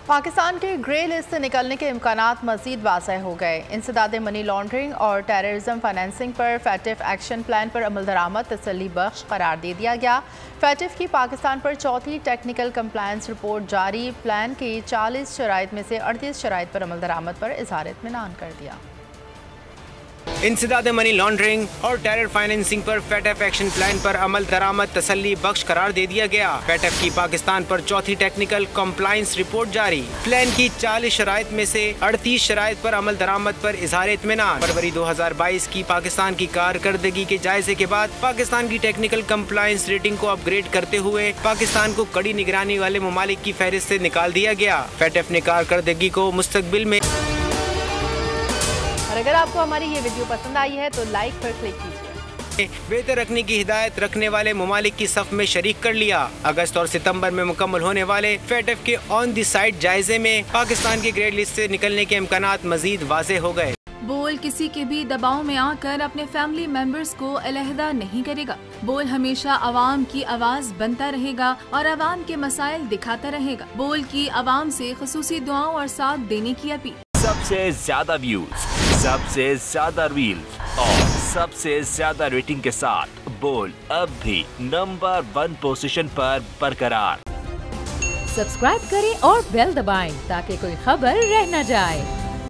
पाकिस्तान के grey list से निकलने के इम्कानात मज़ीद वाज़ेह हो गए। इंसदाद मनी लॉन्ड्रिंग और टेररिज्म फाइनेंसिंग पर फैटिफ एक्शन प्लान पर अमल दरामद तसल्ली बख्श करार दे दिया गया। फैटिफ की पाकिस्तान पर चौथी टेक्निकल कंप्लायंस रिपोर्ट जारी। प्लान की 40 शराइत में से 38 शराइत पर अमल दरामद पर इज़हार इत्मीनान कर दिया। इंसदाद मनी लॉन्ड्रिंग और टेरर फाइनेंसिंग पर फैटिफ एक्शन प्लान पर अमल दरामद तसल्ली बख्श करार दे दिया गया। फैटिफ की पाकिस्तान पर चौथी टेक्निकल कंप्लायंस रिपोर्ट जारी। प्लान की 40 शराइत में से 38 शराइत पर अमल दरामद पर इज़हार इत्मीनान। फरवरी 2022 की पाकिस्तान की कारकर्दगी के जायजे के बाद पाकिस्तान की टेक्निकल कंप्लायंस रेटिंग को अपग्रेड करते हुए पाकिस्तान को कड़ी निगरानी वाले ममालिक की फहरिस्त से निकाल दिया गया। फैटिफ ने कारकर्दगी को मुस्तकबिल में और अगर आपको हमारी ये वीडियो पसंद आई है तो लाइक पर क्लिक कीजिए। बेहतर रखने की हिदायत रखने वाले ममालिक की सफ में शरीक कर लिया। अगस्त और सितंबर में मुकम्मल होने वाले फैटिफ के ऑन द साइड जायजे में पाकिस्तान की ग्रे लिस्ट से निकलने के इम्कानात मजीद वाज़ेह हो गए। बोल किसी के भी दबाव में आकर अपने फैमिली मेंबर्स को अलहदा नहीं करेगा। बोल हमेशा अवाम की आवाज बनता रहेगा और अवाम के मसाइल दिखाता रहेगा। बोल की अवाम से खुसूसी दुआओं और साथ देने की अपील। सबसे ज्यादा व्यूज, सबसे ज्यादा रील्स और सबसे ज्यादा रेटिंग के साथ बोल अब भी नंबर 1 पोजीशन पर बरकरार। सब्सक्राइब करें और बेल दबाएं ताकि कोई खबर रह न जाए।